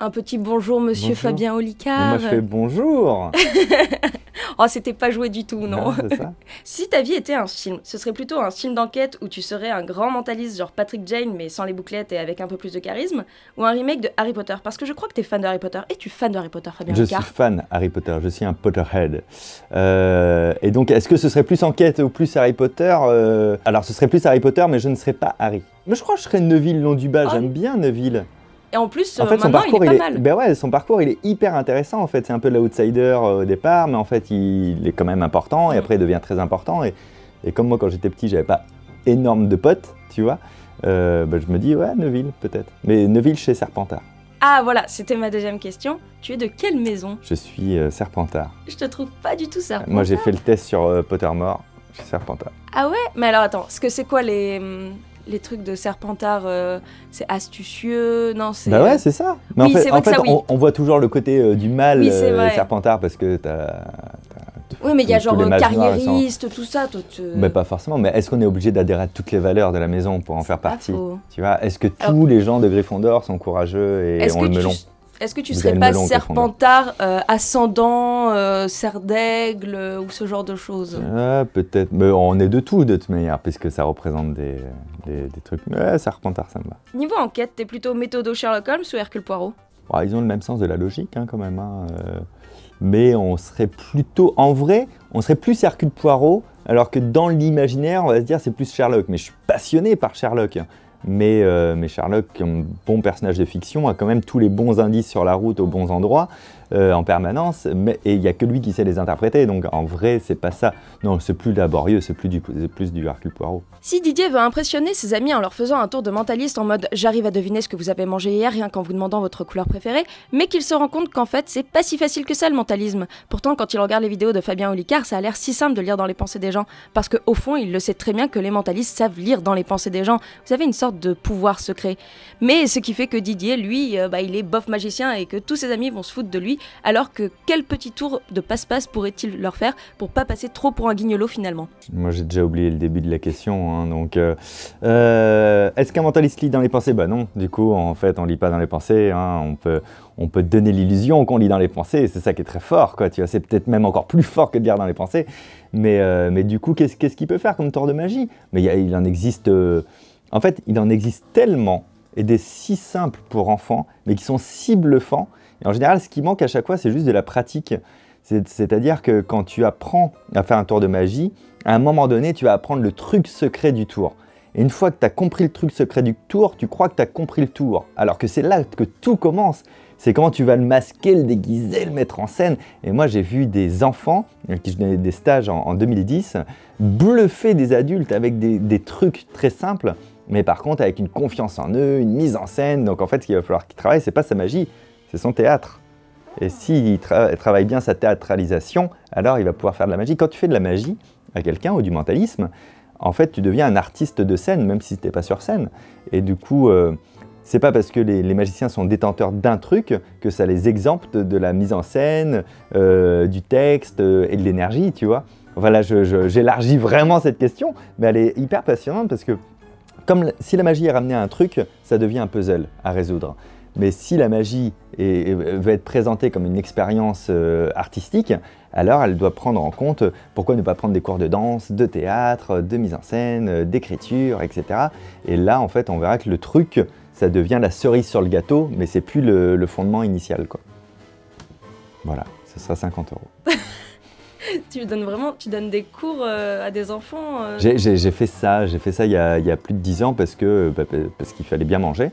Un petit bonjour, monsieur Bonjour. Fabien Mais Olicard. moi je fais bonjour. Oh, c'était pas joué du tout, non. C'est ça. Si ta vie était un film, ce serait plutôt un film d'enquête où tu serais un grand mentaliste genre Patrick Jane mais sans les bouclettes et avec un peu plus de charisme, ou un remake de Harry Potter, parce que je crois que t'es fan de Harry Potter. Es-tu fan de Harry Potter, Fabien Je suis Olicard? fan Harry Potter, je suis un Potterhead. Et donc, est-ce que ce serait plus enquête ou plus Harry Potter Alors, ce serait plus Harry Potter, mais je ne serais pas Harry. Mais je crois que je serais Neville Londubat, j'aime bien Neville. Et en plus, En fait, son maintenant, parcours, il est pas mal. Ben ouais, son parcours, il est hyper intéressant, en fait. C'est un peu l'outsider au départ, mais en fait, il est quand même important, et après, il devient très important. Et comme moi, quand j'étais petit, j'avais pas énorme de potes, tu vois, ben, je me dis, ouais, Neville, peut-être. Mais Neville chez Serpentard. Ah voilà, c'était ma deuxième question. Tu es de quelle maison? Je suis Serpentard. Je te trouve pas du tout ça. Moi, j'ai fait le test sur Pottermore, je suis Serpentard. Ah ouais? Mais alors attends, ce que c'est quoi les trucs de Serpentard? C'est astucieux? Non, c'est... Bah ouais, c'est ça. Mais Oui, c'est vrai en que fait ça, oui. on voit toujours le côté du mal Oui, c'est vrai. Serpentard parce que t'as Oui, mais il y a tous genre les mages noirs, carriériste, tout ça. Mais pas forcément. Mais est-ce qu'on est obligé d'adhérer à toutes les valeurs de la maison pour en faire pas partie? faux. Tu vois, est-ce que tous Alors, les gens de Gryffondor sont courageux et ont le melon? Est-ce que tu Vous serais avez le pas melon, Serpentard ascendant, cerf d'aigle ou ce genre de choses? Peut-être. Mais on est de tout de toute manière, puisque ça représente des trucs. Mais Serpentard, ça me va. Niveau enquête, t'es plutôt méthodo Sherlock Holmes ou Hercule Poirot? Bon, ils ont le même sens de la logique, hein, quand même. Hein. Mais on serait plutôt, en vrai, on serait plus Hercule Poirot, alors que dans l'imaginaire, on va se dire c'est plus Sherlock. Mais je suis passionné par Sherlock. Mais Sherlock, comme bon personnage de fiction, a quand même tous les bons indices sur la route aux bons endroits, en permanence, et il n'y a que lui qui sait les interpréter, donc en vrai, c'est pas ça. Non, c'est plus laborieux, c'est plus du Hercule Poirot. Si Didier veut impressionner ses amis en leur faisant un tour de mentaliste en mode « j'arrive à deviner ce que vous avez mangé hier rien qu'en vous demandant votre couleur préférée », mais qu'il se rend compte qu'en fait, c'est pas si facile que ça le mentalisme. Pourtant, quand il regarde les vidéos de Fabien Olicard, ça a l'air si simple de lire dans les pensées des gens, parce qu'au fond, il le sait très bien que les mentalistes savent lire dans les pensées des gens. Vous avez une sorte de pouvoir secret. Mais ce qui fait que Didier, lui, il est bof magicien et que tous ses amis vont se foutre de lui, alors que quel petit tour de passe-passe pourrait-il leur faire pour pas passer trop pour un guignolo finalement? Moi j'ai déjà oublié le début de la question, hein, donc est-ce qu'un mentaliste lit dans les pensées? Bah non, du coup en fait on lit pas dans les pensées, hein, on peut donner l'illusion qu'on lit dans les pensées, et c'est ça qui est très fort, quoi, tu vois, c'est peut-être même encore plus fort que de lire dans les pensées, mais du coup qu'est-ce qu'il peut faire comme tour de magie? Mais il en existe, en fait il en existe tellement, et des si simples pour enfants, mais qui sont si bluffants. Et en général, ce qui manque à chaque fois, c'est juste de la pratique. C'est-à-dire que quand tu apprends à faire un tour de magie, à un moment donné, tu vas apprendre le truc secret du tour. Et une fois que tu as compris le truc secret du tour, tu crois que tu as compris le tour. Alors que c'est là que tout commence. C'est comment tu vas le masquer, le déguiser, le mettre en scène. Et moi, j'ai vu des enfants, qui je donnais des stages en 2010, bluffer des adultes avec des trucs très simples, mais par contre avec une confiance en eux, une mise en scène. Donc en fait, ce qu'il va falloir qu'il travaille, c'est pas sa magie, c'est son théâtre. Et s'il travaille bien sa théâtralisation, alors il va pouvoir faire de la magie. Quand tu fais de la magie à quelqu'un ou du mentalisme, en fait, tu deviens un artiste de scène, même si tu n'es pas sur scène. Et du coup, c'est pas parce que les magiciens sont détenteurs d'un truc que ça les exempte de la mise en scène, du texte et de l'énergie, tu vois. Voilà, j'élargis vraiment cette question, mais elle est hyper passionnante parce que si la magie est ramenée à un truc, ça devient un puzzle à résoudre. Mais si la magie veut être présentée comme une expérience artistique, alors elle doit prendre en compte pourquoi ne pas prendre des cours de danse, de théâtre, de mise en scène, d'écriture, etc. Et là, en fait, on verra que le truc, ça devient la cerise sur le gâteau, mais c'est plus le fondement initial, quoi. Voilà, ce sera 50 €. Tu donnes des cours à des enfants J'ai fait ça il y a plus de 10 ans parce qu'il fallait bien manger.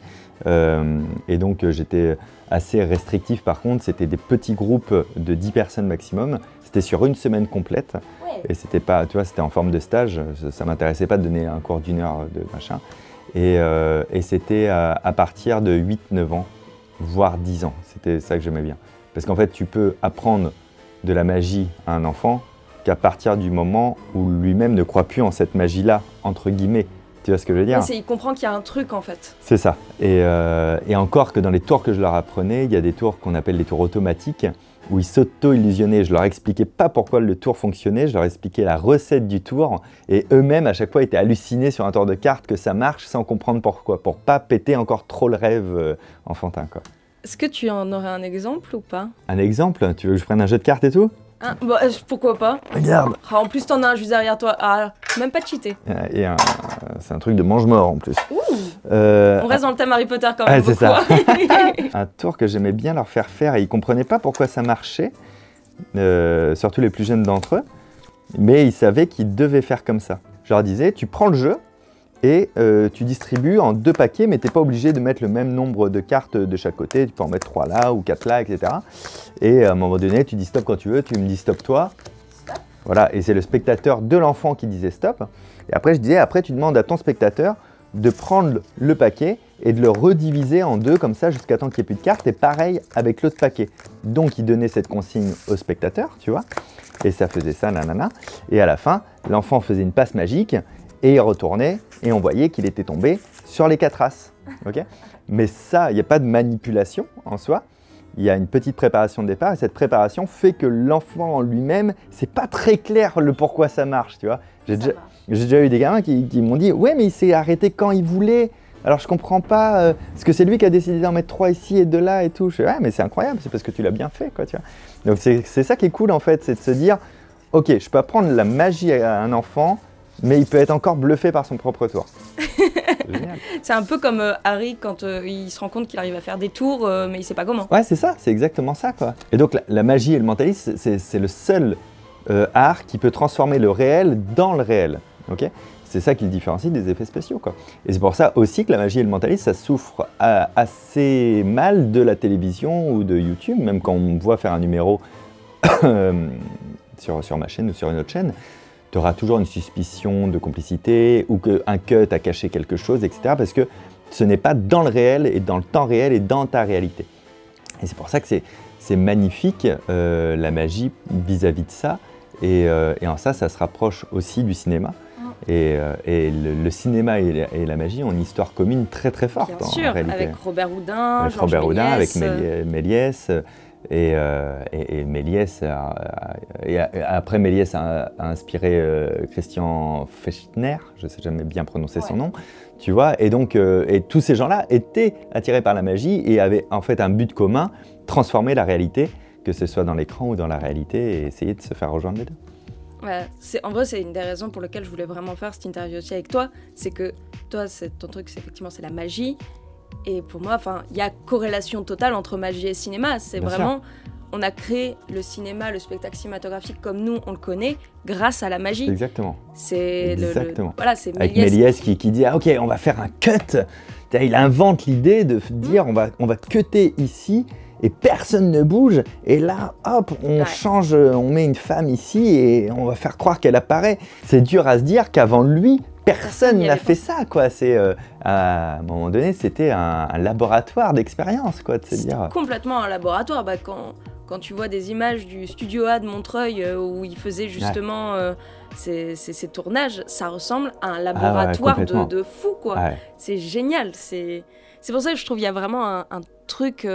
Et donc j'étais assez restrictif par contre, c'était des petits groupes de 10 personnes maximum. C'était sur une semaine complète. Ouais. Et c'était pas, tu vois, c'était en forme de stage. Ça m'intéressait pas de donner un cours d'1 heure de machin. Et c'était à partir de 8-9 ans, voire 10 ans. C'était ça que j'aimais bien. Parce qu'en fait, tu peux apprendre de la magie à un enfant qu'à partir du moment où lui-même ne croit plus en cette magie-là, entre guillemets. Tu vois ce que je veux dire? Il comprend qu'il y a un truc en fait. C'est ça. Et encore que dans les tours que je leur apprenais, il y a des tours qu'on appelle les tours automatiques, où ils s'auto-illusionnaient. Je leur expliquais pas pourquoi le tour fonctionnait, je leur expliquais la recette du tour, et eux-mêmes à chaque fois étaient hallucinés sur un tour de cartes que ça marche sans comprendre pourquoi, pour pas péter encore trop le rêve enfantin, quoi. Est-ce que tu en aurais un exemple ou pas? Un exemple? Tu veux que je prenne un jeu de cartes et tout? Bah, pourquoi pas? Regarde. En plus, t'en as un juste derrière toi. Ah, même pas cheaté. Et c'est un truc de mange-mort en plus. On reste dans le thème Harry Potter quand même. C'est ça. Un tour que j'aimais bien leur faire et ils comprenaient pas pourquoi ça marchait, surtout les plus jeunes d'entre eux, mais ils savaient qu'ils devaient faire comme ça. Je leur disais, tu prends le jeu et tu distribues en 2 paquets, mais tu n'es pas obligé de mettre le même nombre de cartes de chaque côté. Tu peux en mettre 3 là ou 4 là, etc. Et à un moment donné, tu dis stop quand tu veux, tu me dis stop toi. Stop. Voilà, et c'est le spectateur de l'enfant qui disait stop. Et après, je disais, après tu demandes à ton spectateur de prendre le paquet et de le rediviser en 2 comme ça jusqu'à temps qu'il n'y ait plus de cartes. Et pareil avec l'autre paquet. Donc, il donnait cette consigne au spectateur, tu vois. Et ça faisait ça, nanana. Et à la fin, l'enfant faisait une passe magique et il retournait et on voyait qu'il était tombé sur les 4 as. Okay, mais ça, il n'y a pas de manipulation en soi. Il y a une petite préparation de départ et cette préparation fait que l'enfant en lui-même, c'est pas très clair le pourquoi ça marche, tu vois. J'ai déjà eu des gamins qui m'ont dit « Ouais, mais il s'est arrêté quand il voulait. Alors je comprends pas, parce que c'est lui qui a décidé d'en mettre 3 ici et 2 là et tout. » Je fais « Ouais, mais c'est incroyable, c'est parce que tu l'as bien fait, quoi, tu vois. » Donc c'est ça qui est cool en fait, c'est de se dire « Ok, je peux apprendre la magie à un enfant, mais il peut être encore bluffé par son propre tour. » C'est un peu comme Harry quand il se rend compte qu'il arrive à faire des tours, mais il sait pas comment. Ouais, c'est ça, c'est exactement ça, quoi. Et donc la magie et le mentalisme, c'est le seul art qui peut transformer le réel dans le réel. Okay, c'est ça qui le différencie des effets spéciaux, quoi. Et c'est pour ça aussi que la magie et le mentalisme, ça souffre assez mal de la télévision ou de YouTube, même quand on me voit faire un numéro sur ma chaîne ou sur une autre chaîne. Tu auras toujours une suspicion de complicité ou qu'un cut a caché quelque chose, etc. Parce que ce n'est pas dans le réel et dans le temps réel et dans ta réalité. Et c'est pour ça que c'est magnifique, la magie vis-à-vis de ça. Et en ça se rapproche aussi du cinéma. Et le cinéma et la magie ont une histoire commune très très forte. Bien sûr, en réalité. Avec Robert Houdin, avec Robert Houdin, avec Méliès. Et Méliès, après Méliès a inspiré Christian Fechner, je ne sais jamais bien prononcer son nom, tu vois, et donc et tous ces gens-là étaient attirés par la magie et avaient en fait un but commun, transformer la réalité, que ce soit dans l'écran ou dans la réalité, et essayer de se faire rejoindre les deux. Ouais, en vrai, c'est une des raisons pour lesquelles je voulais vraiment faire cette interview aussi avec toi, c'est que toi, ton truc, effectivement, c'est la magie. Et pour moi, il y a corrélation totale entre magie et cinéma. C'est vraiment, on a créé le cinéma, le spectacle cinématographique comme nous, on le connaît, grâce à la magie. Exactement. C'est voilà, c'est avec Méliès qui dit ah, ok, on va faire un cut. Il invente l'idée de dire on va cutter ici et personne ne bouge. Et là, hop, on change, on met une femme ici et on va faire croire qu'elle apparaît. C'est dur à se dire qu'avant lui, personne n'a fait ça, quoi. C'est à un moment donné, c'était un laboratoire d'expérience, quoi, de se dire. Complètement un laboratoire. Bah, quand tu vois des images du Studio A de Montreuil où il faisait justement ces tournages, ça ressemble à un laboratoire de fou, quoi. Ouais. C'est génial. C'est pour ça que je trouve qu'il y a vraiment un truc.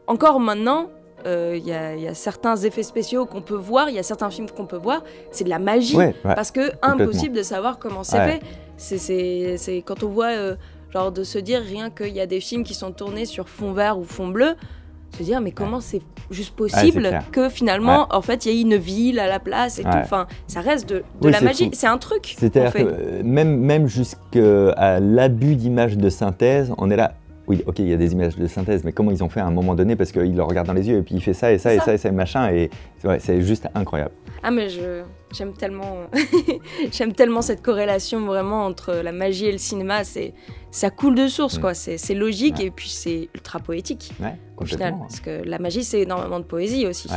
Encore maintenant, il y a certains effets spéciaux qu'on peut voir, il y a certains films qu'on peut voir, c'est de la magie, parce que impossible de savoir comment c'est fait. C'est quand on voit, genre de se dire rien qu'il y a des films qui sont tournés sur fond vert ou fond bleu, se dire mais comment c'est juste possible que finalement en fait il y ait une ville à la place et tout. Enfin, ça reste de la magie, c'est un truc. C'est-à-dire que même jusqu'à l'abus d'images de synthèse, on est là. Oui, ok, il y a des images de synthèse, mais comment ils ont fait à un moment donné, parce qu'il le regarde dans les yeux et puis il fait ça et ça et ça et ça et machin, et c'est juste incroyable. Ah mais j'aime tellement, j'aime tellement cette corrélation vraiment entre la magie et le cinéma, ça coule de source, quoi, c'est logique et puis c'est ultra poétique au final, parce que la magie c'est énormément de poésie aussi.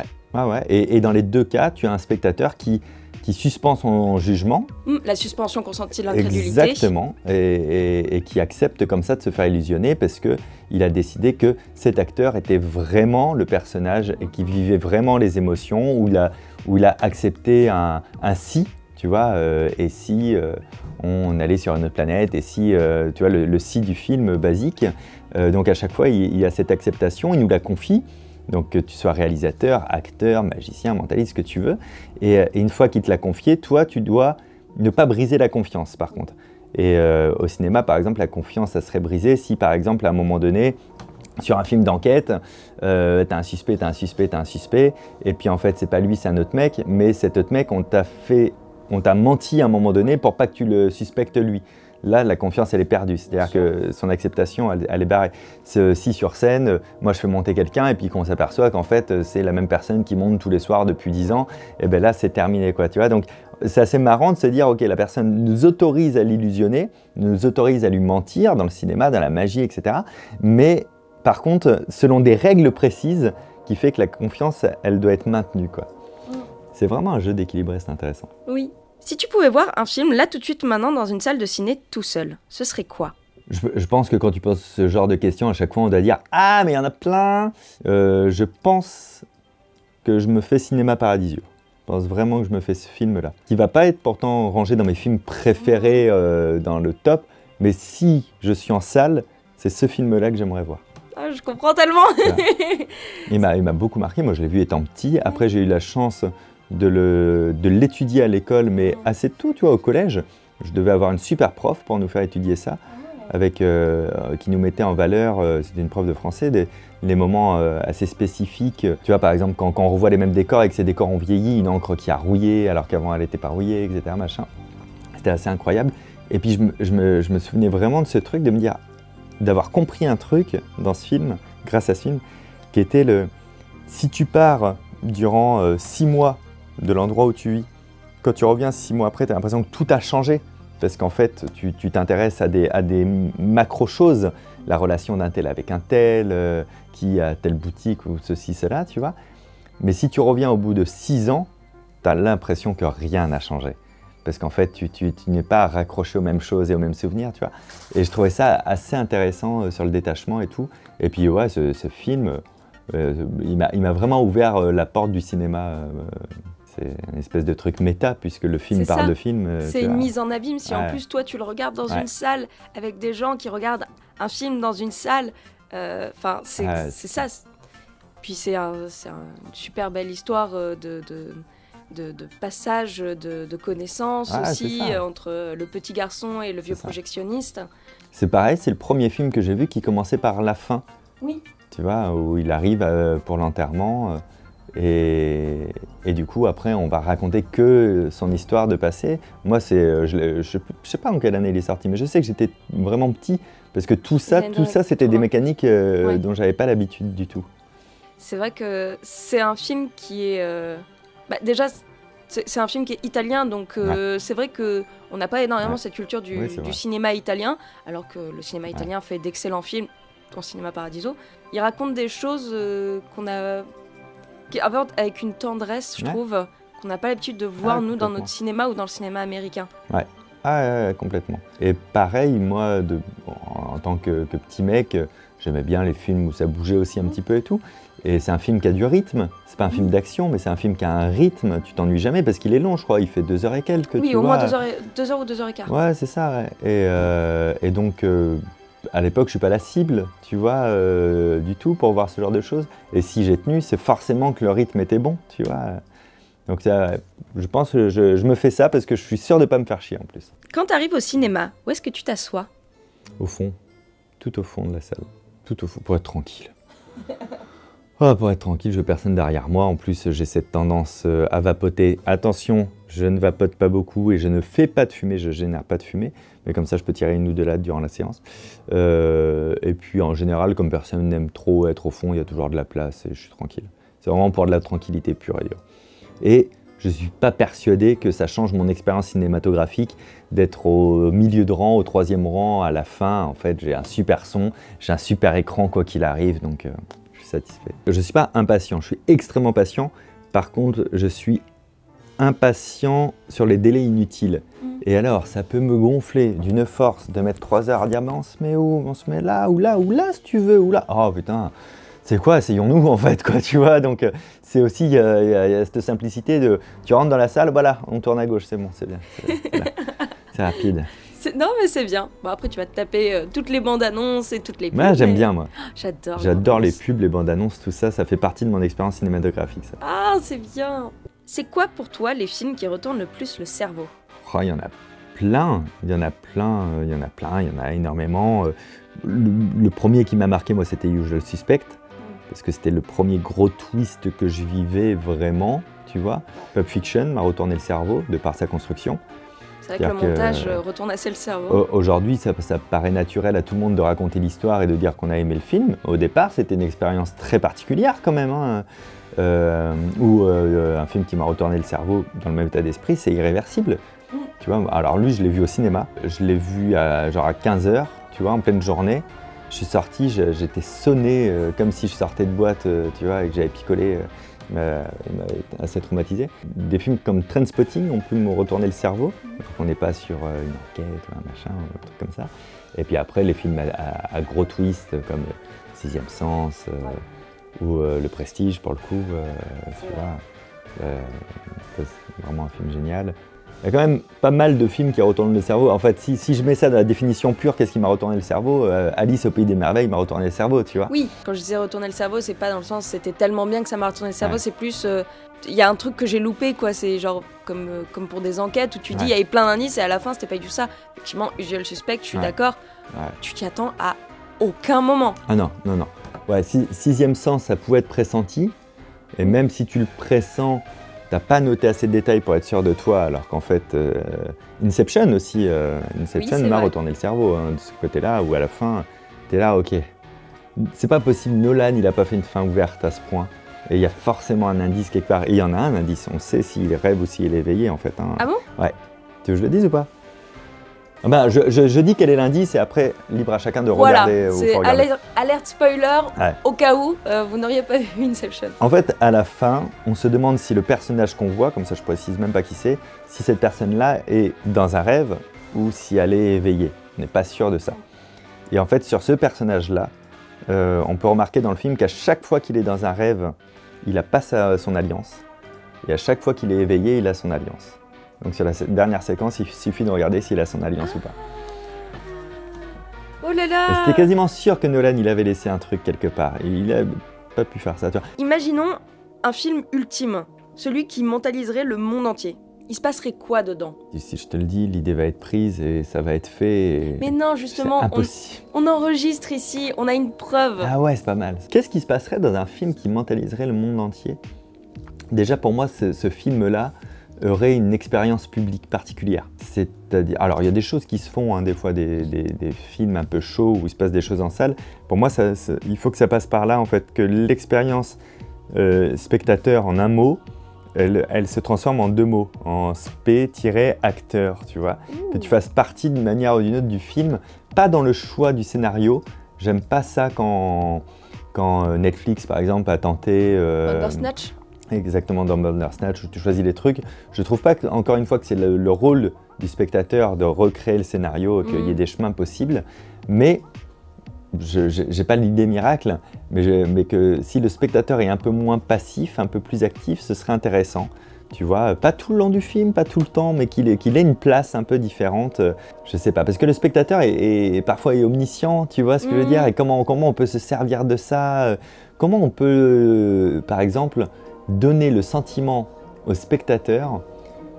Et dans les deux cas, tu as un spectateur qui suspend son jugement. La suspension consentie de l'incrédulité. Exactement, et qui accepte comme ça de se faire illusionner parce qu'il a décidé que cet acteur était vraiment le personnage et qui vivait vraiment les émotions, où il a accepté un si, tu vois, et si on allait sur une autre planète, et si, tu vois, le si du film basique. Donc à chaque fois, il y a cette acceptation, il nous la confie. Donc que tu sois réalisateur, acteur, magicien, mentaliste, ce que tu veux. Et une fois qu'il te l'a confié, toi, tu dois ne pas briser la confiance, par contre. Et au cinéma, par exemple, la confiance, ça serait brisé si, par exemple, à un moment donné, Sur un film d'enquête, t'as un suspect, t'as un suspect, t'as un suspect, et puis en fait c'est pas lui, c'est un autre mec, mais cet autre mec, on t'a menti à un moment donné pour pas que tu le suspectes lui. Là, la confiance, elle est perdue, c'est-à-dire que son acceptation, elle est barrée. Si sur scène, moi je fais monter quelqu'un et puis qu'on s'aperçoit qu'en fait c'est la même personne qui monte tous les soirs depuis 10 ans, et ben là c'est terminé, quoi, tu vois. Donc c'est assez marrant de se dire, ok, la personne nous autorise à l'illusionner, nous autorise à lui mentir dans le cinéma, dans la magie, etc. Mais par contre, selon des règles précises, qui fait que la confiance, elle doit être maintenue, quoi. C'est vraiment un jeu d'équilibriste intéressant. Oui. Si tu pouvais voir un film, là tout de suite maintenant, dans une salle de ciné, tout seul, ce serait quoi? Je pense que quand tu poses ce genre de questions, à chaque fois on doit dire « Ah, mais il y en a plein !» Je pense que je me fais Cinéma Paradiso. Je pense vraiment que je me fais ce film-là. Qui va pas être pourtant rangé dans mes films préférés dans le top, mais si je suis en salle, c'est ce film-là que j'aimerais voir. Ah, je comprends tellement. Il m'a beaucoup marqué, moi je l'ai vu étant petit. Après j'ai eu la chance de l'étudier à l'école, mais assez tôt, tu vois, au collège. Je devais avoir une super prof pour nous faire étudier ça, qui nous mettait en valeur, c'était une prof de français, les moments assez spécifiques. Tu vois, par exemple, quand on revoit les mêmes décors et que ces décors ont vieilli, une encre qui a rouillé alors qu'avant elle n'était pas rouillée, etc. Machin. C'était assez incroyable. Et puis je me souvenais vraiment de ce truc, de me dire, d'avoir compris un truc dans ce film, grâce à ce film, qui était si tu pars durant 6 mois de l'endroit où tu vis, quand tu reviens 6 mois après, tu as l'impression que tout a changé. Parce qu'en fait, tu t'intéresses à des macro-choses, la relation d'un tel avec un tel, qui a telle boutique ou ceci, cela, tu vois. Mais si tu reviens au bout de 6 ans, tu as l'impression que rien n'a changé. Parce qu'en fait, tu n'es pas raccroché aux mêmes choses et aux mêmes souvenirs, tu vois. Et je trouvais ça assez intéressant sur le détachement et tout. Et puis, ouais, ce film, il m'a vraiment ouvert la porte du cinéma. C'est une espèce de truc méta, puisque le film parle de film. C'est une mise en abîme. Si en plus, toi, tu le regardes dans une salle avec des gens qui regardent un film dans une salle, enfin, c'est ça. Puis c'est une super belle histoire de passage de connaissances aussi entre le petit garçon et le vieux projectionniste. C'est pareil, c'est le premier film que j'ai vu qui commençait par la fin. Oui. Tu vois, où il arrive pour l'enterrement. Et du coup, après, on va raconter que son histoire de passé. Moi, je sais pas en quelle année il est sorti, mais je sais que j'étais vraiment petit, parce que tout ça, c'était des mécaniques dont j'avais pas l'habitude du tout. C'est vrai que c'est un film qui est... déjà, c'est un film qui est italien, donc c'est vrai qu'on n'a pas énormément cette culture du cinéma italien, alors que le cinéma italien fait d'excellents films, dont Cinéma Paradiso. Il raconte des choses qu'on a... qui aborde avec une tendresse, je trouve, qu'on n'a pas l'habitude de voir, nous, dans notre cinéma ou dans le cinéma américain. Ouais, complètement. Et pareil, moi, en tant que petit mec, j'aimais bien les films où ça bougeait aussi un petit peu et tout. Et c'est un film qui a du rythme. C'est pas un film d'action, mais c'est un film qui a un rythme. Tu t'ennuies jamais parce qu'il est long, je crois. Il fait 2 heures et quelques. Oui, au moins 2 heures ou 2 heures et quart. Ouais, c'est ça, ouais. Et donc... à l'époque, je suis pas la cible, tu vois, du tout pour voir ce genre de choses. Et si j'ai tenu, c'est forcément que le rythme était bon, tu vois. Donc je pense que je me fais ça parce que je suis sûr de pas me faire chier en plus. Quand tu arrives au cinéma, où est-ce que tu t'assois? Au fond, tout au fond de la salle, tout au fond, pour être tranquille. Pour être tranquille, je veux personne derrière moi. En plus, j'ai cette tendance à vapoter. Attention, je ne vapote pas beaucoup et je ne fais pas de fumée, je génère pas de fumée. Mais comme ça, je peux tirer une ou deux lattes durant la séance. Et puis, en général, comme personne n'aime trop être au fond, il y a toujours de la place et je suis tranquille. C'est vraiment pour de la tranquillité pure et dure. Et je ne suis pas persuadé que ça change mon expérience cinématographique d'être au milieu de rang, au 3e rang, à la fin. En fait, j'ai un super son, j'ai un super écran, quoi qu'il arrive, donc je suis satisfait. Je ne suis pas impatient, je suis extrêmement patient. Par contre, je suis impatient sur les délais inutiles. Et alors, ça peut me gonfler d'une force de mettre 3 heures à dire « mais on se met où? On se met là, ou là, si tu veux, ou là ». Oh putain, c'est quoi? Asseyons-nous en fait, quoi, tu vois. Donc c'est aussi, il y a cette simplicité de, tu rentres dans la salle, voilà, on tourne à gauche, c'est bon, c'est bien, c'est rapide. Non mais c'est bien. Bon, après tu vas te taper toutes les bandes annonces et toutes les pubs. Ouais, j'aime bien moi. J'adore. J'adore les pubs, les bandes annonces, tout ça, ça fait partie de mon expérience cinématographique, ça. Ah, c'est bien. C'est quoi pour toi les films qui retournent le plus le cerveau? Il y en a plein, il y en a énormément. le premier qui m'a marqué, moi, c'était Usual Suspect, parce que c'était le premier gros twist que je vivais vraiment, tu vois. Pulp Fiction m'a retourné le cerveau, de par sa construction. C'est vrai que le montage retourne assez le cerveau. Aujourd'hui, ça paraît naturel à tout le monde de raconter l'histoire et de dire qu'on a aimé le film. Au départ, c'était une expérience très particulière quand même, hein. Un film qui m'a retourné le cerveau dans le même état d'esprit, c'est Irréversible. Tu vois, alors lui, je l'ai vu au cinéma. Je l'ai vu à 15 h, tu vois, en pleine journée. Je suis sorti, j'étais sonné comme si je sortais de boîte, tu vois, et que j'avais picolé. Il m'a assez traumatisé. Des films comme Trainspotting ont pu me retourner le cerveau. Donc on n'est pas sur une enquête ou un machin, ou un truc comme ça. Et puis après, les films à gros twists comme Sixième Sens ou Le Prestige, pour le coup, c'est vraiment un film génial. Il y a quand même pas mal de films qui retournent le cerveau. En fait, si je mets ça dans la définition pure, qu'est-ce qui m'a retourné le cerveau? Alice au Pays des Merveilles m'a retourné le cerveau, tu vois. Oui, quand je disais retourner le cerveau, c'est pas dans le sens c'était tellement bien que ça m'a retourné le cerveau, c'est plus il y a un truc que j'ai loupé, quoi. C'est genre comme pour des enquêtes où tu dis il y avait plein d'indices et à la fin c'était pas du tout ça. Effectivement, Usual Suspect, je suis d'accord. Tu t'y attends à aucun moment. Ah non. Ouais, Sixième Sens, ça pouvait être pressenti. Et même si tu le pressens, t'as pas noté assez de détails pour être sûr de toi, alors qu'en fait, Inception aussi, m'a retourné le cerveau, hein, de ce côté-là, où à la fin, t'es là, ok, c'est pas possible, Nolan, il a pas fait une fin ouverte à ce point, et il y a forcément un indice quelque part, et il y en a un indice, on sait s'il rêve ou s'il est éveillé, en fait. Hein. Ah bon? Ouais. Tu veux que je le dise ou pas? Ben, je dis quel est l'indice et après, libre à chacun de regarder. Voilà, c'est alerte spoiler, au cas où vous n'auriez pas vu Inception. En fait, à la fin, on se demande si le personnage qu'on voit, comme ça je précise même pas qui c'est, si cette personne-là est dans un rêve ou si elle est éveillée. On n'est pas sûr de ça. Et en fait, sur ce personnage-là, on peut remarquer dans le film qu'à chaque fois qu'il est dans un rêve, il n'a pas son alliance. Et à chaque fois qu'il est éveillé, il a son alliance. Donc sur la dernière séquence, il suffit de regarder s'il a son alliance ou pas. Oh là là! C'était quasiment sûr que Nolan, il avait laissé un truc quelque part. Et il n'a pas pu faire ça. Imaginons un film ultime, celui qui mentaliserait le monde entier. Il se passerait quoi dedans? Si je te le dis, l'idée va être prise et ça va être fait. Mais non, justement, on enregistre ici, on a une preuve. Ah ouais, c'est pas mal. Qu'est-ce qui se passerait dans un film qui mentaliserait le monde entier? Déjà, pour moi, ce film-là aurait une expérience publique particulière. C'est-à-dire, alors il y a des choses qui se font, hein, des fois des films un peu chauds où il se passe des choses en salle. Pour moi, il faut que ça passe par là, en fait, que l'expérience spectateur en un mot, elle se transforme en deux mots, en spé-acteur, tu vois. Que tu fasses partie d'une manière ou d'une autre du film, pas dans le choix du scénario. J'aime pas ça quand Netflix, par exemple, a tenté... Bandersnatch. Exactement, dans Bandersnatch, où tu choisis les trucs. Je trouve pas, encore une fois, que c'est le rôle du spectateur de recréer le scénario, qu'il y ait des chemins possibles, mais j'ai pas l'idée miracle, mais que si le spectateur est un peu moins passif, un peu plus actif, ce serait intéressant. Tu vois, pas tout le long du film, pas tout le temps, mais qu'il ait une place un peu différente, je sais pas. Parce que le spectateur parfois est omniscient, tu vois ce que je veux dire, et comment on peut se servir de ça, comment on peut, par exemple, donner le sentiment au spectateur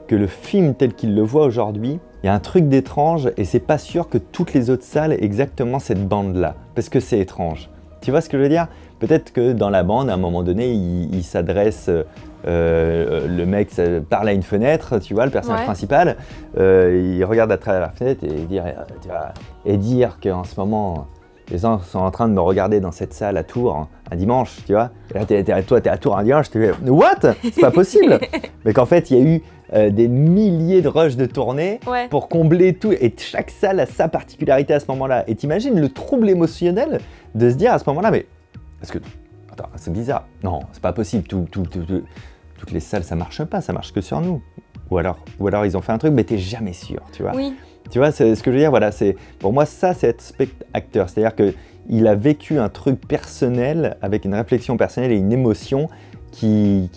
que le film tel qu'il le voit aujourd'hui, il y a un truc d'étrange et c'est pas sûr que toutes les autres salles aient exactement cette bande-là, parce que c'est étrange. Tu vois ce que je veux dire? Peut-être que dans la bande, à un moment donné, il s'adresse, le mec parle à une fenêtre, tu vois, le personnage principal, il regarde à travers la fenêtre et dire qu'en ce moment, les gens sont en train de me regarder dans cette salle à Tours un dimanche, tu vois. Et là, toi, t'es à Tours un dimanche, tu fais « What? C'est pas possible !» Mais qu'en fait, il y a eu des milliers de rushs de tournée pour combler tout. Et chaque salle a sa particularité à ce moment-là. Et t'imagines le trouble émotionnel de se dire à ce moment-là, mais... Parce que, attends, c'est bizarre. Non, c'est pas possible. Toutes les salles, ça marche pas. Ça marche que sur nous. Ou alors ils ont fait un truc, mais t'es jamais sûr, tu vois. Oui. Tu vois, c'est ce que je veux dire, voilà, pour moi, ça, c'est être spectateur. C'est-à-dire qu'il a vécu un truc personnel, avec une réflexion personnelle et une émotion qui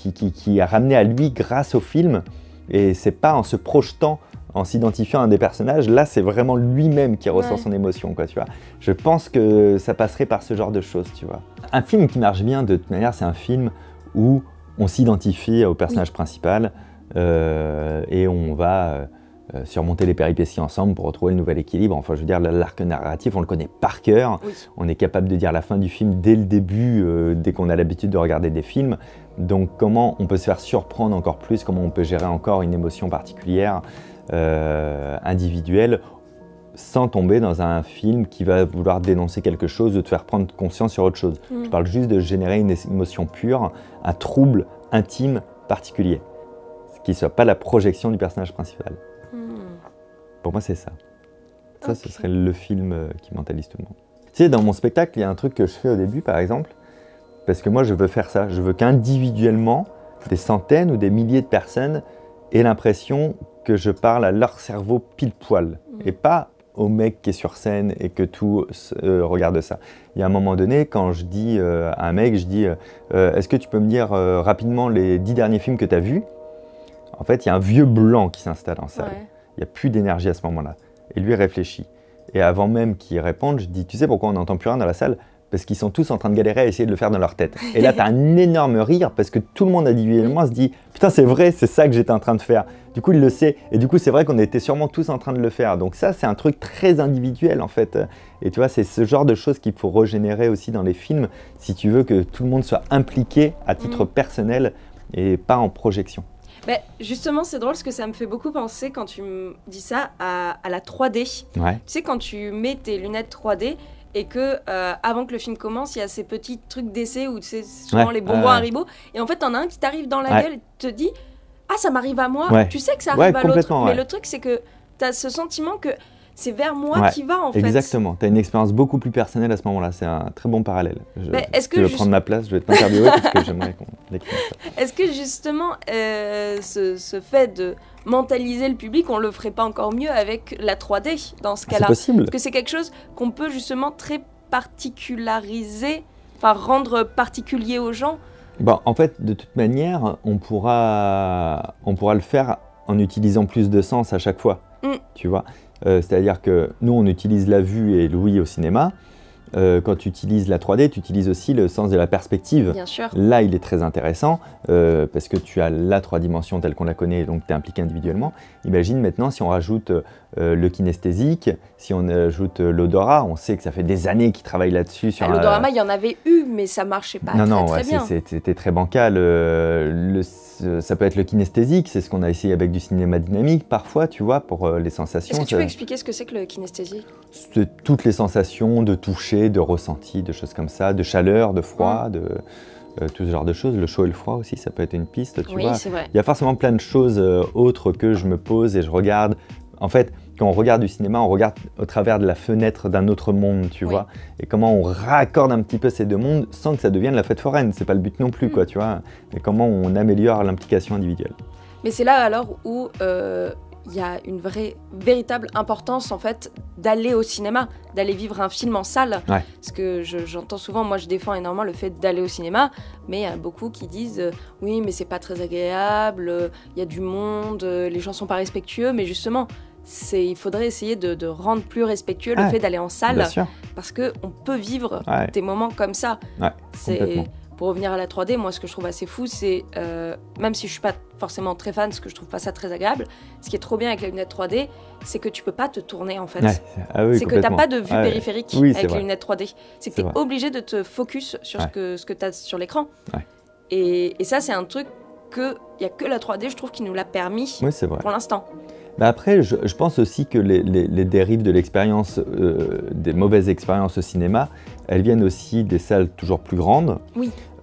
a ramené à lui grâce au film. Et c'est pas en se projetant, en s'identifiant à un des personnages, là, c'est vraiment lui-même qui ressent son émotion, quoi, tu vois. Je pense que ça passerait par ce genre de choses, tu vois. Un film qui marche bien, de toute manière, c'est un film où on s'identifie au personnage principal et on va... surmonter les péripéties ensemble pour retrouver le nouvel équilibre. Enfin, je veux dire, l'arc narratif, on le connaît par cœur. Oui. On est capable de dire la fin du film dès le début, dès qu'on a l'habitude de regarder des films. Donc, comment on peut se faire surprendre encore plus, comment on peut gérer encore une émotion particulière, individuelle, sans tomber dans un film qui va vouloir dénoncer quelque chose, de te faire prendre conscience sur autre chose. Je parle juste de générer une émotion pure, un trouble intime particulier, ce qui ne soit pas la projection du personnage principal. Pour moi, c'est ça. Ça, ce serait le film qui mentalise tout le monde. Tu sais, dans mon spectacle, il y a un truc que je fais au début, par exemple, parce que moi, je veux faire ça. Je veux qu'individuellement, des centaines ou des milliers de personnes aient l'impression que je parle à leur cerveau pile poil, et pas au mec qui est sur scène et que tout regarde ça. Il y a un moment donné, quand je dis à un mec, je dis est-ce que tu peux me dire rapidement les 10 derniers films que tu as vus? En fait, il y a un vieux blanc qui s'installe en salle. Ouais. Il n'y a plus d'énergie à ce moment-là. Et lui réfléchit. Et avant même qu'il réponde, je dis, tu sais pourquoi on n'entend plus rien dans la salle? Parce qu'ils sont tous en train de galérer à essayer de le faire dans leur tête. Et là, tu as un énorme rire parce que tout le monde individuellement se dit, putain, c'est vrai, c'est ça que j'étais en train de faire. Du coup, il le sait. Et du coup, c'est vrai qu'on était sûrement tous en train de le faire. Donc ça, c'est un truc très individuel en fait. Et tu vois, c'est ce genre de choses qu'il faut régénérer aussi dans les films si tu veux que tout le monde soit impliqué à titre personnel et pas en projection. Bah, justement, c'est drôle parce que ça me fait beaucoup penser quand tu me dis ça à la 3D. Ouais. Tu sais, quand tu mets tes lunettes 3D et que avant que le film commence, il y a ces petits trucs d'essai où tu sais, souvent les bonbons Haribo. Et en fait, t'en as un qui t'arrive dans la gueule et te dit « Ah, ça m'arrive à moi !» Tu sais que ça arrive à l'autre. Mais le truc, c'est que t'as ce sentiment que c'est vers moi qui va en fait. Exactement. Tu as une expérience beaucoup plus personnelle à ce moment-là. C'est un très bon parallèle. Si tu veux prendre ma place, je vais t'interviewer parce que j'aimerais qu'on décrive ça. Est-ce que justement, ce fait de mentaliser le public, on le ferait pas encore mieux avec la 3D dans ce cas-là? C'est possible. Parce que c'est quelque chose qu'on peut justement très particulariser, enfin rendre particulier aux gens. Bon, en fait, de toute manière, on pourra le faire en utilisant plus de sens à chaque fois. Tu vois. C'est-à-dire que nous, on utilise la vue et l'ouïe au cinéma. Quand tu utilises la 3D, tu utilises aussi le sens de la perspective. Bien sûr. Là, il est très intéressant parce que tu as la 3 dimensions telle qu'on la connaît, donc tu es impliqué individuellement. Imagine maintenant si on rajoute le kinesthésique, si on ajoute l'odorat, on sait que ça fait des années qu'ils travaillent là-dessus. L'odorama, il y en avait eu, mais ça marchait pas très bien. C'était très bancal. Ça peut être le kinesthésique, c'est ce qu'on a essayé avec du cinéma dynamique parfois, tu vois, pour les sensations. Est-ce que tu peux expliquer ce que c'est que le kinesthésique? C'est toutes les sensations de toucher, de ressenti, de choses comme ça, de chaleur, de froid, de tout ce genre de choses. Le chaud et le froid aussi, ça peut être une piste, tu vois. C'est vrai. Il y a forcément plein de choses autres que je me pose et je regarde. En fait, quand on regarde du cinéma, on regarde au travers de la fenêtre d'un autre monde, tu vois. Et comment on raccorde un petit peu ces deux mondes sans que ça devienne la fête foraine. C'est pas le but non plus, quoi, tu vois. Mais comment on améliore l'implication individuelle. Mais c'est là alors où il y a une véritable importance en fait d'aller au cinéma, d'aller vivre un film en salle. Parce que j'entends souvent, moi je défends énormément le fait d'aller au cinéma, mais il y a beaucoup qui disent oui mais c'est pas très agréable, il y a du monde, les gens sont pas respectueux, mais justement il faudrait essayer de rendre plus respectueux le fait d'aller en salle, parce qu'on peut vivre des moments comme ça. Pour revenir à la 3D, moi ce que je trouve assez fou, c'est, même si je suis pas forcément très fan, parce que je trouve pas ça très agréable, ce qui est trop bien avec les lunettes 3D, c'est que tu peux pas te tourner en fait. C'est que t'as pas de vue périphérique avec les lunettes 3D. C'est que t'es obligé de te focus sur ce que t'as sur l'écran. Et ça, c'est un truc il y a que la 3D, je trouve, qui nous l'a permis pour l'instant. Après, je pense aussi que les dérives de l'expérience, des mauvaises expériences au cinéma, elles viennent aussi des salles toujours plus grandes,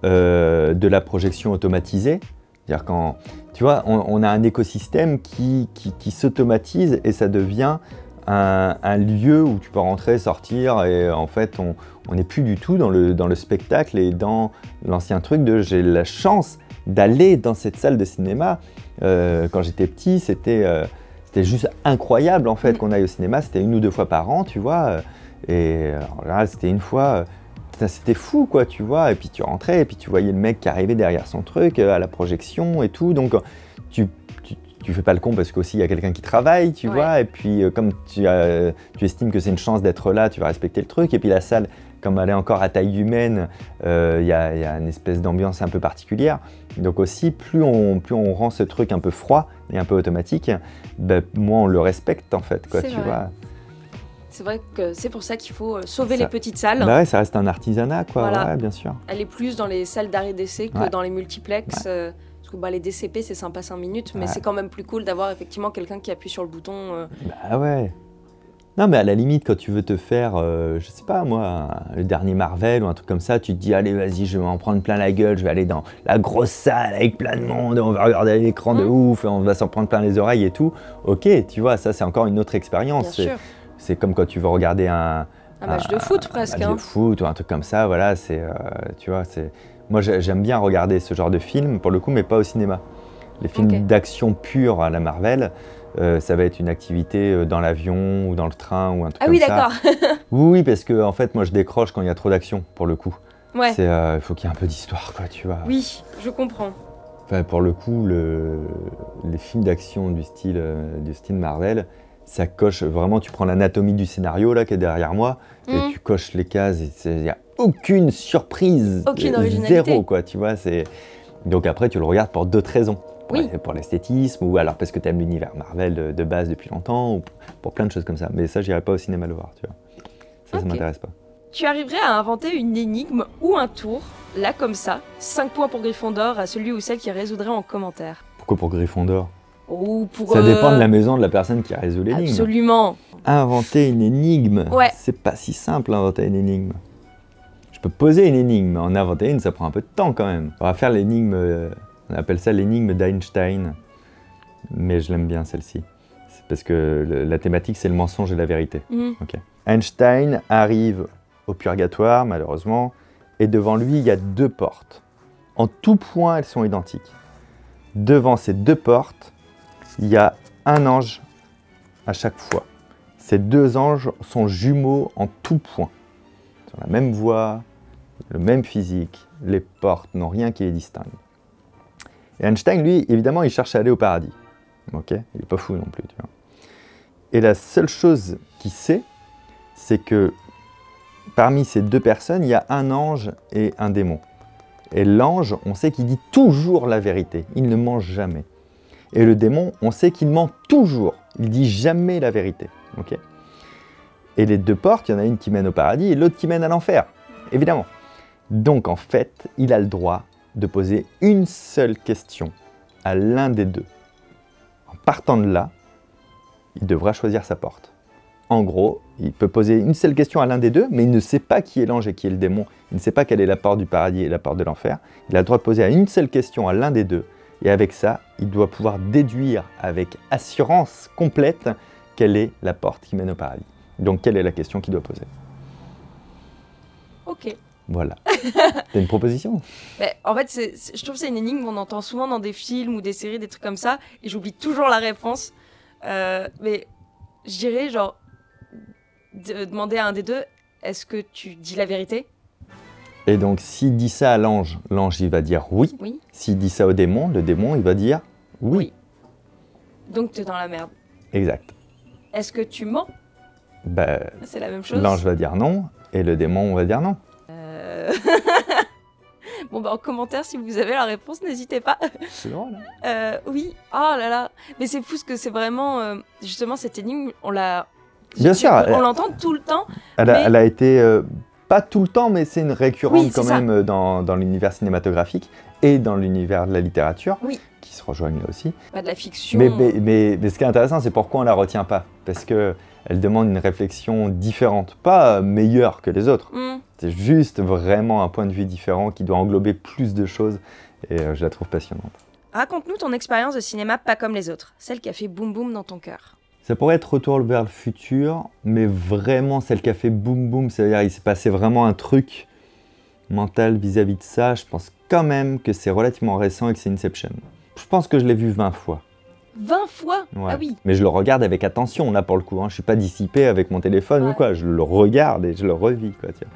de la projection automatisée. C'est-à-dire quand, tu vois, on a un écosystème qui s'automatise et ça devient un lieu où tu peux rentrer, sortir et en fait, on n'est plus du tout dans le spectacle et dans l'ancien truc de j'ai la chance d'aller dans cette salle de cinéma. Quand j'étais petit, c'était juste incroyable en fait qu'on aille au cinéma, c'était 1 ou 2 fois par an, tu vois, et en général c'était 1 fois, c'était fou quoi, tu vois, et puis tu rentrais et puis tu voyais le mec qui arrivait derrière son truc à la projection et tout, donc tu fais pas le con parce qu'aussi il y a quelqu'un qui travaille, tu vois, et puis comme tu estimes que c'est une chance d'être là, tu vas respecter le truc, et puis la salle comme elle est encore à taille humaine, il y a une espèce d'ambiance un peu particulière. Donc aussi, plus on rend ce truc un peu froid et un peu automatique, ben, moins on le respecte en fait, quoi, tu vois. C'est vrai que c'est pour ça qu'il faut sauver les petites salles. Bah ouais, ça reste un artisanat, quoi, voilà. Ouais, bien sûr. Elle est plus dans les salles d'arrêt d'essai que dans les multiplex. Parce que les DCP, c'est sympa 5 minutes, mais c'est quand même plus cool d'avoir effectivement quelqu'un qui appuie sur le bouton. Bah ouais. Non, mais à la limite, quand tu veux te faire, je sais pas moi, le dernier Marvel ou un truc comme ça, tu te dis, allez, vas-y, je vais m'en prendre plein la gueule, je vais aller dans la grosse salle avec plein de monde, on va regarder l'écran de ouf, et on va s'en prendre plein les oreilles et tout. Ok, tu vois, ça, c'est encore une autre expérience. C'est comme quand tu veux regarder un match de foot presque. Un match de foot ou un truc comme ça, voilà, tu vois, moi, j'aime bien regarder ce genre de film, pour le coup, mais pas au cinéma. Les films d'action pure à la Marvel, ça va être une activité dans l'avion ou dans le train ou un truc comme ça. Ah oui, d'accord. Oui, parce que en fait, moi, je décroche quand il y a trop d'action, pour le coup. Ouais. Il faut qu'il y ait un peu d'histoire, quoi, tu vois. Oui, je comprends. Enfin, pour le coup, les films d'action du style Marvel, ça coche vraiment, tu prends l'anatomie du scénario là qui est derrière moi et tu coches les cases, il n'y a aucune surprise, aucune originalité. Zéro, quoi, tu vois. Donc après, tu le regardes pour d'autres raisons. Oui. Pour l'esthétisme, ou alors parce que tu aimes l'univers Marvel de base depuis longtemps, ou pour plein de choses comme ça. Mais ça, j'irai pas au cinéma le voir, tu vois. Ça m'intéresse pas. Tu arriverais à inventer une énigme ou un tour, là comme ça, 5 points pour Gryffondor à celui ou celle qui résoudrait en commentaire. Pourquoi pour Gryffondor? Ça dépend de la maison de la personne qui résout l'énigme. Absolument. Inventer une énigme, c'est pas si simple inventer une énigme. Je peux poser une énigme, mais en inventer une, ça prend un peu de temps quand même. On va faire l'énigme, on appelle ça l'énigme d'Einstein, mais je l'aime bien celle-ci. C'est parce que la thématique, c'est le mensonge et la vérité. Okay. Einstein arrive au purgatoire, malheureusement, et devant lui, il y a 2 portes. En tout point, elles sont identiques. Devant ces 2 portes, il y a un ange à chaque fois. Ces 2 anges sont jumeaux en tout point. Ils ont la même voix, le même physique, les portes n'ont rien qui les distingue. Et Einstein, lui, évidemment, il cherche à aller au paradis. Ok, il n'est pas fou non plus, tu vois. Et la seule chose qu'il sait, c'est que parmi ces 2 personnes, il y a un ange et un démon. Et l'ange, on sait qu'il dit toujours la vérité, il ne ment jamais. Et le démon, on sait qu'il ment toujours, il dit jamais la vérité. Okay, et les 2 portes, il y en a une qui mène au paradis et l'autre qui mène à l'enfer, évidemment. Donc en fait, il a le droit de poser une seule question à l'un des 2. En partant de là, il devra choisir sa porte. En gros, il peut poser une seule question à l'un des 2, mais il ne sait pas qui est l'ange et qui est le démon. Il ne sait pas quelle est la porte du paradis et la porte de l'enfer. Il a le droit de poser une seule question à l'un des 2. Et avec ça, il doit pouvoir déduire avec assurance complète quelle est la porte qui mène au paradis. Donc, quelle est la question qu'il doit poser? Ok. Voilà. T'as une proposition? En fait, je trouve que c'est une énigme qu'on entend souvent dans des films ou des séries, des trucs comme ça, et j'oublie toujours la réponse. Mais je dirais, genre, demander à un des 2, est-ce que tu dis la vérité? Et donc, s'il dit ça à l'ange, l'ange, il va dire oui. Oui. S'il dit ça au démon, le démon, il va dire oui. Donc, t'es dans la merde. Exact. Est-ce que tu mens? C'est la même chose. L'ange va dire non, et le démon va dire non. Bon, en commentaire, si vous avez la réponse, n'hésitez pas. C'est drôle, oui. Oh là là. Mais c'est fou, parce que c'est vraiment... justement, cette énigme, on l'a... Bien sûr. On l'entend tout le temps. Elle a été... pas tout le temps, mais c'est une récurrente quand même dans l'univers cinématographique et dans l'univers de la littérature, qui se rejoignent là aussi. Pas de la fiction. Mais ce qui est intéressant, c'est pourquoi on ne la retient pas. Parce qu'elle demande une réflexion différente, pas meilleure que les autres. C'est juste vraiment un point de vue différent qui doit englober plus de choses et je la trouve passionnante. Raconte-nous ton expérience de cinéma pas comme les autres, celle qui a fait boum boum dans ton cœur. Ça pourrait être Retour vers le futur, mais vraiment celle qui a fait boum boum, c'est-à-dire il s'est passé vraiment un truc mental vis-à-vis de ça. Je pense quand même que c'est relativement récent et que c'est Inception. Je pense que je l'ai vu 20 fois. 20 fois? Ouais. Ah oui. Mais je le regarde avec attention, là pour le coup. Je ne suis pas dissipé avec mon téléphone ou quoi. Je le regarde et je le revis, quoi. Tiens.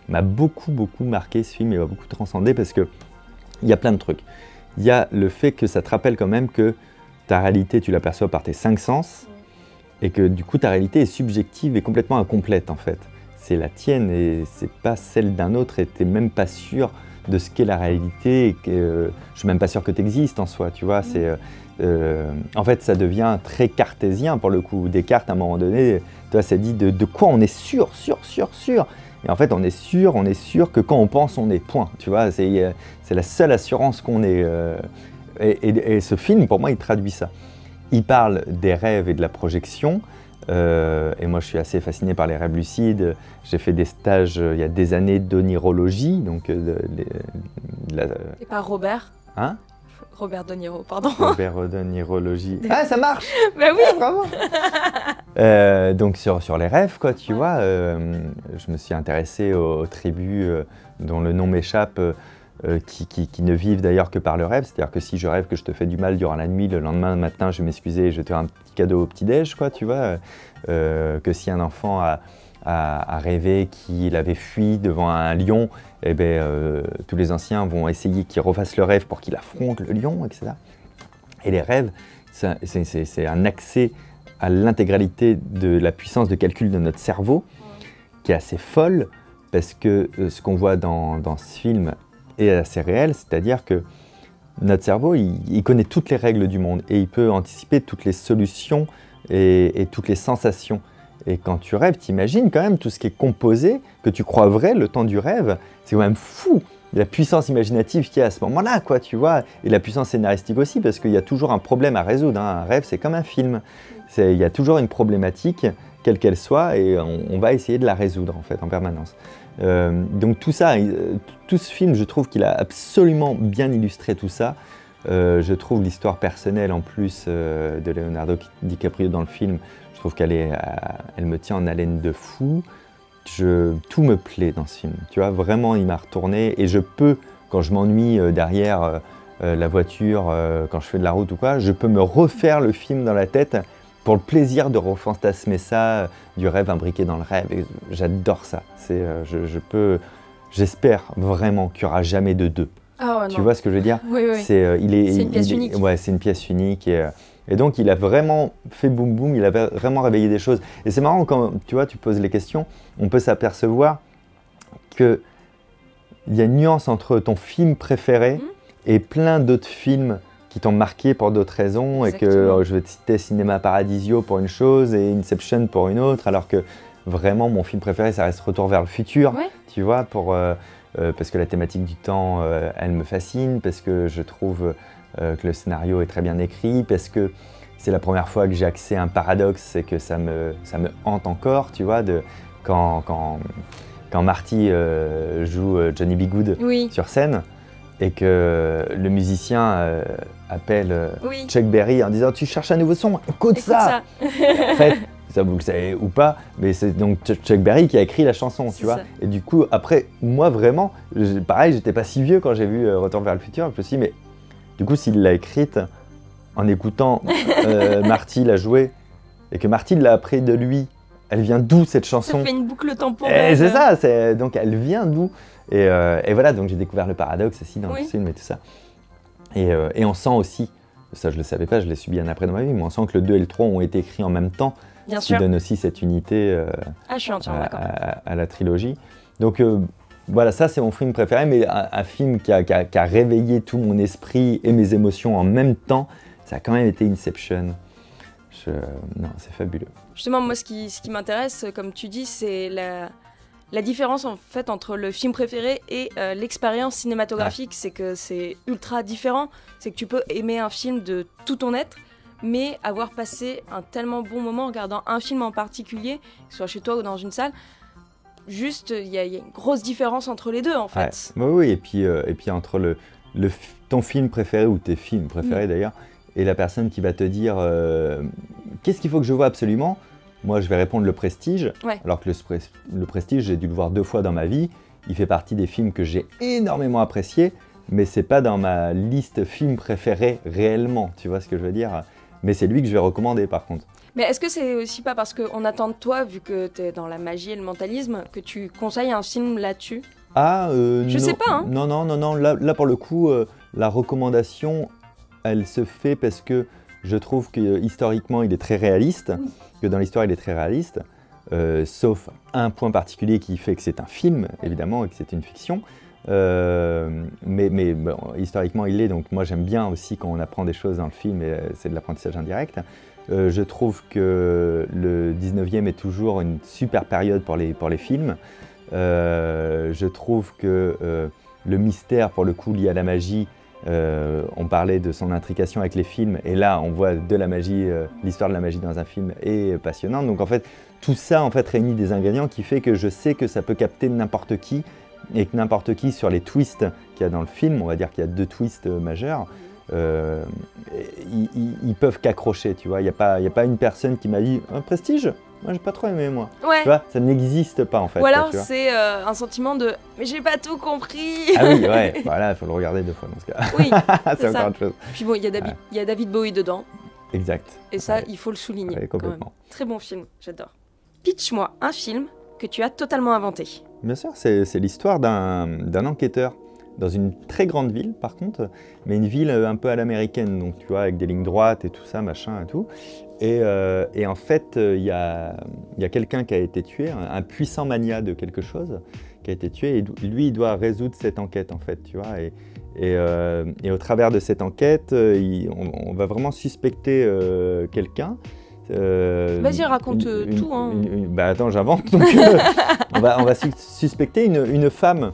Il m'a beaucoup marqué ce film, il m'a beaucoup transcendé parce qu'il y a plein de trucs. Il y a le fait que ça te rappelle quand même que ta réalité, tu l'aperçois par tes 5 sens et que du coup ta réalité est subjective et complètement incomplète en fait. c'est la tienne et c'est pas celle d'un autre et t'es même pas sûr de ce qu'est la réalité. Et que, je suis même pas sûr que tu existes en soi, tu vois. En fait, ça devient très cartésien pour le coup. Descartes, à un moment donné, tu vois, ça dit de quoi on est sûr. Et en fait, on est sûr que quand on pense, on est point. Tu vois, c'est la seule assurance qu'on ait. Et ce film, pour moi, il traduit ça. Il parle des rêves et de la projection. Et moi, je suis assez fasciné par les rêves lucides. J'ai fait des stages il y a des années d'onirologie. Donc, Et pas Robert Hein? Robert De Niro, pardon. Robert d'onirologie. Ah, ça marche! Bah oui, bravo! Donc, sur les rêves, quoi, tu vois, je me suis intéressé aux tribus dont le nom m'échappe. Qui ne vivent d'ailleurs que par le rêve, c'est-à-dire que si je rêve que je te fais du mal durant la nuit, le lendemain matin je vais m'excuser et je te fais un petit cadeau au petit-déj, quoi, tu vois, que si un enfant a rêvé qu'il avait fui devant un lion, eh ben, tous les anciens vont essayer qu'il refasse le rêve pour qu'il affronte le lion, etc. Et les rêves, c'est un accès à l'intégralité de la puissance de calcul de notre cerveau qui est assez folle, parce que ce qu'on voit dans ce film est assez réel, c'est-à-dire que notre cerveau, il connaît toutes les règles du monde et il peut anticiper toutes les solutions et toutes les sensations. Et quand tu rêves, t'imagines quand même tout ce qui est composé, que tu crois vrai le temps du rêve, c'est quand même fou la puissance imaginative qu'il y a à ce moment-là, quoi, tu vois, et la puissance scénaristique aussi, parce qu'il y a toujours un problème à résoudre, hein. Un rêve, c'est comme un film, il y a toujours une problématique, quelle qu'elle soit, et on va essayer de la résoudre, en fait, en permanence. Donc tout ça, tout ce film, je trouve qu'il a absolument bien illustré tout ça. Je trouve l'histoire personnelle en plus de Leonardo DiCaprio dans le film, je trouve elle me tient en haleine de fou. Tout me plaît dans ce film, tu vois, vraiment il m'a retourné et je peux, quand je m'ennuie derrière la voiture, quand je fais de la route ou quoi, je peux me refaire le film dans la tête pour le plaisir de refantasmer ça, du rêve imbriqué dans le rêve. J'adore ça. J'espère vraiment qu'il n'y aura jamais de deux. Ah ouais, tu non. vois ce que je veux dire? Oui, oui. C'est une pièce unique. Ouais, c'est une pièce unique. Et donc, il a vraiment fait boum boum, il a vraiment réveillé des choses. Et c'est marrant, quand tu vois, tu poses les questions, on peut s'apercevoir qu'il y a une nuance entre ton film préféré et plein d'autres films qui t'ont marqué pour d'autres raisons. Exactement. Et que je vais te citer Cinéma Paradisio pour une chose et Inception pour une autre, alors que vraiment mon film préféré ça reste Retour vers le futur, ouais. Tu vois, parce que la thématique du temps elle me fascine, parce que je trouve que le scénario est très bien écrit, parce que c'est la première fois que j'ai accès à un paradoxe et que ça me hante encore, tu vois, quand Marty joue Johnny B. Goode sur scène, et que le musicien appelle Chuck Berry en disant « Tu cherches un nouveau son, écoute ça !» En fait, ça vous le savez ou pas, mais c'est donc Chuck Berry qui a écrit la chanson, tu vois. Ça. Et du coup, après, moi vraiment, pareil, j'étais pas si vieux quand j'ai vu Retour vers le futur, je me suis dit « Mais du coup, s'il l'a écrite en écoutant Marty la jouer, et que Marty l'a appris de lui, elle vient d'où cette chanson ?» Ça fait une boucle temporelle. C'est ça, donc elle vient d'où ? Et voilà, donc j'ai découvert le paradoxe aussi dans le film et tout ça. Et on sent aussi, ça je le savais pas, je l'ai su bien après dans ma vie, mais on sent que le 2 et le 3 ont été écrits en même temps, bien ce sûr. qui donne aussi cette unité je suis entièrement d'accord. À la trilogie. Donc voilà, ça c'est mon film préféré, mais un film qui a réveillé tout mon esprit et mes émotions en même temps, ça a quand même été Inception. Non, c'est fabuleux. Justement, moi ce qui m'intéresse, comme tu dis, c'est la différence en fait entre le film préféré et l'expérience cinématographique. C'est que c'est ultra différent. C'est que tu peux aimer un film de tout ton être, mais avoir passé un tellement bon moment en regardant un film en particulier, que ce soit chez toi ou dans une salle, juste il y a une grosse différence entre les deux en fait. Oui, et puis entre ton film préféré ou tes films préférés d'ailleurs, et la personne qui va te dire qu'est-ce qu'il faut que je vois absolument. Moi, je vais répondre Le Prestige, alors que le Prestige, j'ai dû le voir 2 fois dans ma vie. Il fait partie des films que j'ai énormément appréciés, mais c'est pas dans ma liste films préférés réellement, tu vois ce que je veux dire. Mais c'est lui que je vais recommander par contre. Mais est-ce que c'est aussi pas parce qu'on attend de toi, vu que t'es dans la magie et le mentalisme, que tu conseilles un film là-dessus? Je sais pas, hein. Non, là pour le coup, la recommandation, elle se fait parce que je trouve que historiquement il est très réaliste, que dans l'histoire il est très réaliste. sauf un point particulier qui fait que c'est un film, évidemment, et que c'est une fiction. Mais bon, historiquement, il l'est, donc moi j'aime bien aussi quand on apprend des choses dans le film, et c'est de l'apprentissage indirect. Je trouve que le 19e est toujours une super période pour les films. Je trouve que le mystère, pour le coup, lié à la magie, on parlait de son intrication avec les films, et là on voit de la magie, l'histoire de la magie dans un film est passionnante. Donc en fait, tout ça en fait réunit des ingrédients qui fait que je sais que ça peut capter n'importe qui, et que n'importe qui, sur les twists qu'il y a dans le film, on va dire qu'il y a 2 twists majeurs, ils peuvent qu'accrocher, tu vois. Il n'y a pas une personne qui m'a dit « Prestige ?» Moi, j'ai pas trop aimé, moi. Ouais. Tu vois, ça n'existe pas, en fait. Ou alors, c'est un sentiment de « mais j'ai pas tout compris !» Ah oui, ouais. Voilà, il faut le regarder 2 fois, dans ce cas. Oui, c'est encore autre chose. Puis bon, il y a David Bowie dedans. Exact. Et ça, ouais. Il faut le souligner. Ouais, complètement. Très bon film, j'adore. Pitch-moi un film que tu as totalement inventé. Bien sûr, c'est l'histoire d'un enquêteur dans une très grande ville, par contre, mais une ville un peu à l'américaine, donc tu vois, avec des lignes droites et tout ça, machin et tout. Et en fait, il y a quelqu'un qui a été tué, un puissant mania de quelque chose, qui a été tué, et lui, il doit résoudre cette enquête, en fait, tu vois. Et au travers de cette enquête, on va vraiment suspecter quelqu'un. Vas-y, raconte tout. Hein. Bah attends, j'invente. Donc, on va suspecter une femme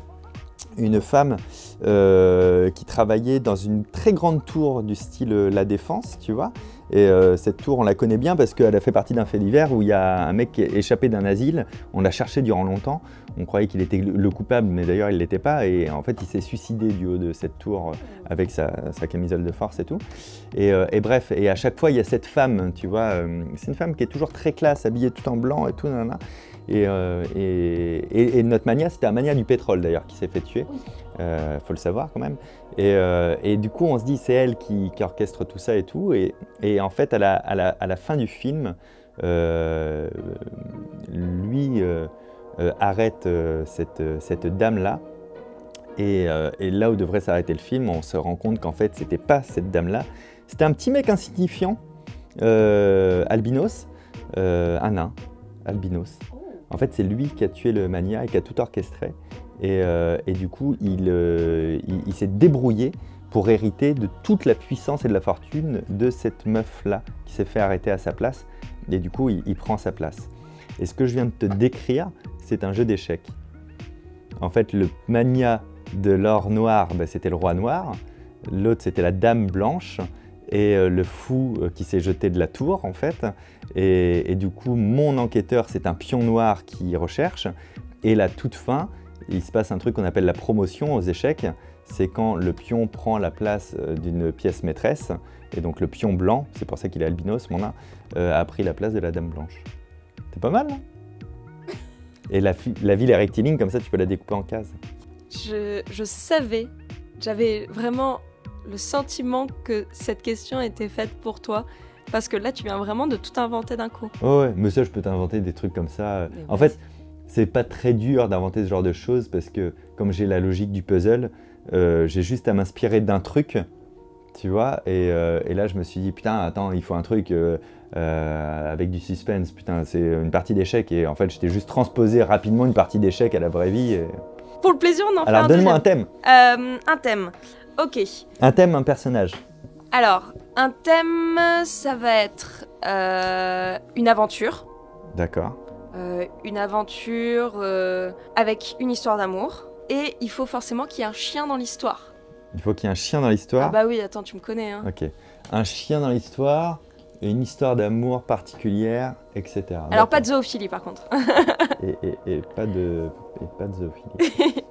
qui travaillait dans une très grande tour du style La Défense, tu vois. Et cette tour, on la connaît bien parce qu'elle a fait partie d'un fait divers où il y a un mec qui est échappé d'un asile. On l'a cherché durant longtemps. On croyait qu'il était le coupable, mais d'ailleurs, il ne l'était pas. Et en fait, il s'est suicidé du haut de cette tour avec sa camisole de force et tout. Et bref, et à chaque fois, il y a cette femme, tu vois. C'est une femme qui est toujours très classe, habillée tout en blanc et tout, nanana. Et notre mania, c'était un mania du pétrole d'ailleurs, qui s'est fait tuer. Faut le savoir quand même. Et du coup, on se dit, c'est elle qui orchestre tout ça et tout. Et en fait, à la fin du film, lui arrête cette dame-là. Et là où devrait s'arrêter le film, on se rend compte qu'en fait, c'était pas cette dame-là. C'était un petit mec insignifiant, albinos, un nain, albinos. En fait, c'est lui qui a tué le mania et qui a tout orchestré. Et du coup, il s'est débrouillé pour hériter de toute la puissance et de la fortune de cette meuf-là qui s'est fait arrêter à sa place. Et du coup, il prend sa place. Et ce que je viens de te décrire, c'est un jeu d'échecs. En fait, le mania de l'or noir, bah, c'était le roi noir. L'autre, c'était la dame blanche. Et le fou qui s'est jeté de la tour, en fait. Et du coup, mon enquêteur, c'est un pion noir qui recherche. Et la toute fin, il se passe un truc qu'on appelle la promotion aux échecs. C'est quand le pion prend la place d'une pièce maîtresse. Et donc le pion blanc, c'est pour ça qu'il est albinos, mon nain, a pris la place de la dame blanche. C'est pas mal, non? Et la ville est rectiligne, comme ça tu peux la découper en cases. Je savais, j'avais vraiment le sentiment que cette question était faite pour toi. Parce que là, tu viens vraiment de tout inventer d'un coup. Oh ouais, mais ça, je peux t'inventer des trucs comme ça. En fait, c'est pas très dur d'inventer ce genre de choses parce que comme j'ai la logique du puzzle, j'ai juste à m'inspirer d'un truc, tu vois. Et là, je me suis dit, putain, attends, il faut un truc avec du suspense. Putain, c'est une partie d'échecs. Et en fait, j'étais juste transposé rapidement une partie d'échecs à la vraie vie. Et... Pour le plaisir, on en fait un Alors, donne-moi un thème. Un thème, ok. Un thème, un personnage. Alors, un thème, ça va être une aventure. D'accord. Une aventure avec une histoire d'amour. Et il faut forcément qu'il y ait un chien dans l'histoire. Il faut qu'il y ait un chien dans l'histoire. Ah bah oui, attends, tu me connais. Hein. Ok. Un chien dans l'histoire, et une histoire d'amour particulière, etc. Alors pas de zoophilie par contre. et pas de zoophilie.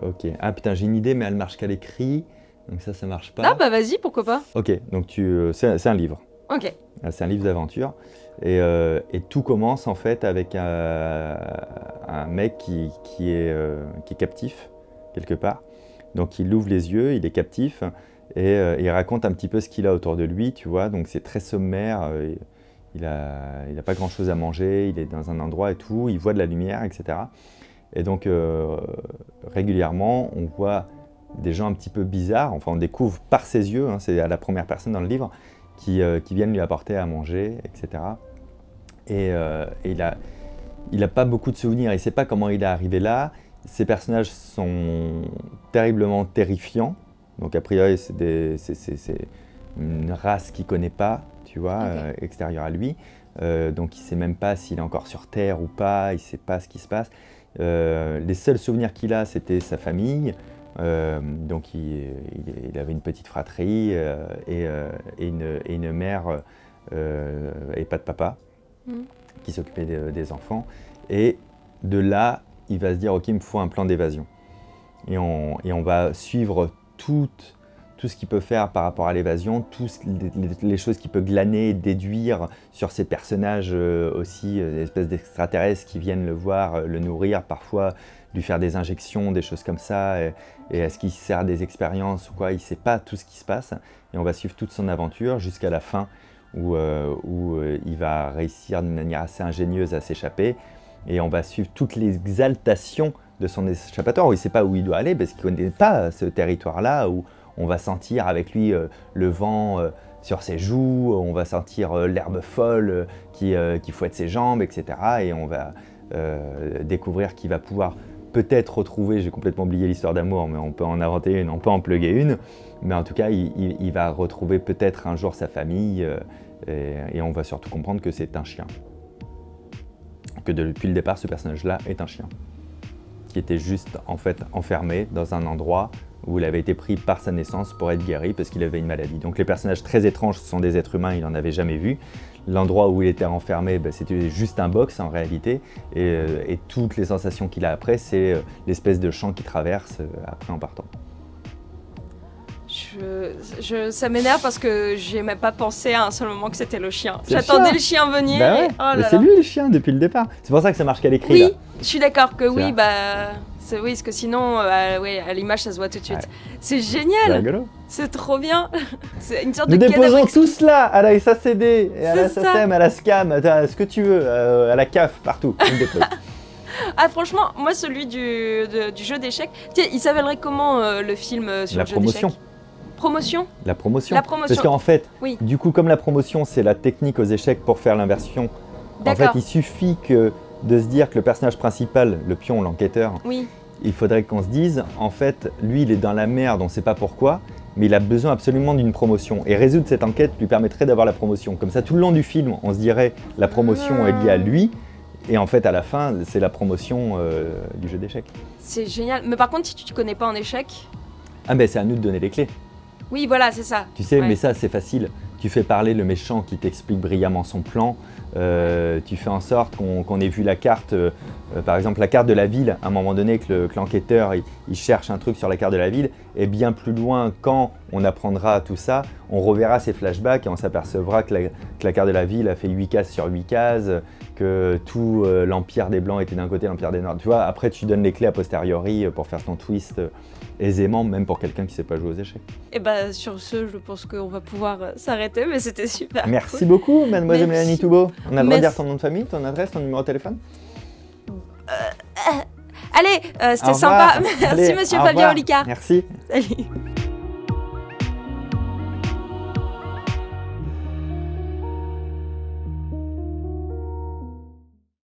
Ok. Ah putain, j'ai une idée, mais elle marche qu'à l'écrit. Donc ça marche pas. Ah bah vas-y, pourquoi pas. Ok, donc c'est un livre. Ok. C'est un livre d'aventure. Et tout commence en fait avec un mec qui est captif, quelque part. Donc il ouvre les yeux, il est captif, et il raconte un petit peu ce qu'il a autour de lui, tu vois. Donc c'est très sommaire, il a pas grand-chose à manger, il est dans un endroit et tout, il voit de la lumière, etc. Et donc régulièrement, on voit des gens un petit peu bizarres, enfin on découvre par ses yeux, hein, c'est à la première personne dans le livre, qui viennent lui apporter à manger, etc. Et il n'a pas beaucoup de souvenirs, il ne sait pas comment il est arrivé là. Ces personnages sont terriblement terrifiants. Donc a priori, c'est une race qu'il ne connaît pas, tu vois, extérieure à lui. Donc il ne sait même pas s'il est encore sur Terre ou pas, il ne sait pas ce qui se passe. Les seuls souvenirs qu'il a, c'était sa famille. Donc il avait une petite fratrie et une mère et pas de papa qui s'occupait des enfants. Et de là, il va se dire, ok, il me faut un plan d'évasion. Et on va suivre tout ce qu'il peut faire par rapport à l'évasion, toutes les choses qu'il peut glaner et déduire sur ces personnages aussi, des espèces d'extraterrestres qui viennent le voir, le nourrir, parfois lui faire des injections, des choses comme ça, et est-ce qu'il sert des expériences ou quoi, il ne sait pas tout ce qui se passe. Et on va suivre toute son aventure jusqu'à la fin où il va réussir d'une manière assez ingénieuse à s'échapper. Et on va suivre toutes les exaltations de son échappatoire, où il ne sait pas où il doit aller, parce qu'il ne connaît pas ce territoire-là, où on va sentir avec lui le vent sur ses joues, on va sentir l'herbe folle qui fouette ses jambes, etc. Et on va découvrir qu'il va pouvoir peut-être retrouver, j'ai complètement oublié l'histoire d'amour, mais on peut en inventer une, on peut en plugger une, mais en tout cas, il va retrouver peut-être un jour sa famille, et on va surtout comprendre que c'est un chien. Que depuis le départ, ce personnage-là est un chien, qui était juste en fait enfermé dans un endroit où il avait été pris par sa naissance pour être guéri parce qu'il avait une maladie. Donc les personnages très étranges sont des êtres humains, il n'en avait jamais vu. L'endroit où il était enfermé, c'était juste un box en réalité, et toutes les sensations qu'il a après, c'est l'espèce de champ qu'il traverse après en partant. Ça m'énerve parce que j'ai même pas pensé à un seul moment que c'était le chien. J'attendais le chien venir. Bah ouais. Mais c'est lui le chien depuis le départ. C'est pour ça que ça marche qu'à l'écrit. Oui, là. je suis d'accord que oui, oui, parce que sinon, à l'image, ça se voit tout de suite. Ouais. C'est génial. C'est trop bien. C'est une sorte de cadeau. Nous déposons tout cela à la SACD, et à la SACEM, à la SCAM, à ce que tu veux, à la CAF, partout. Ah franchement, moi celui du jeu d'échecs, il s'appellerait comment le film sur le jeu d'échecs ? Promotion. La promotion. Parce qu'en fait, du coup, comme la promotion, c'est la technique aux échecs pour faire l'inversion. En fait, il suffit de se dire que le personnage principal, le pion, l'enquêteur, il faudrait qu'on se dise, en fait, lui, il est dans la merde, on ne sait pas pourquoi, mais il a besoin absolument d'une promotion. Et résoudre cette enquête lui permettrait d'avoir la promotion. Comme ça, tout le long du film, on se dirait, la promotion est liée à lui. Et en fait, à la fin, c'est la promotion du jeu d'échecs. C'est génial. Mais par contre, si tu ne connais pas en échec... Ah ben, c'est à nous de donner les clés. Oui, voilà, c'est ça. Tu sais, mais ça, c'est facile. Tu fais parler le méchant qui t'explique brillamment son plan. Tu fais en sorte qu'on ait vu la carte, par exemple la carte de la ville, à un moment donné que l'enquêteur il cherche un truc sur la carte de la ville, et bien plus loin, quand on apprendra tout ça, on reverra ces flashbacks et on s'apercevra que la carte de la ville a fait 8 cases sur 8 cases, que tout l'Empire des Blancs était d'un côté, l'Empire des Noirs. Tu vois, après tu donnes les clés a posteriori pour faire ton twist aisément, même pour quelqu'un qui ne sait pas jouer aux échecs. Et bah sur ce, je pense qu'on va pouvoir s'arrêter, mais c'était super. Merci beaucoup, mademoiselle Mélanie Toubeau. On a le droit de dire ton nom de famille, ton adresse, ton numéro de téléphone? Allez, c'était sympa. Merci, monsieur Fabien Olicard. Merci. Salut.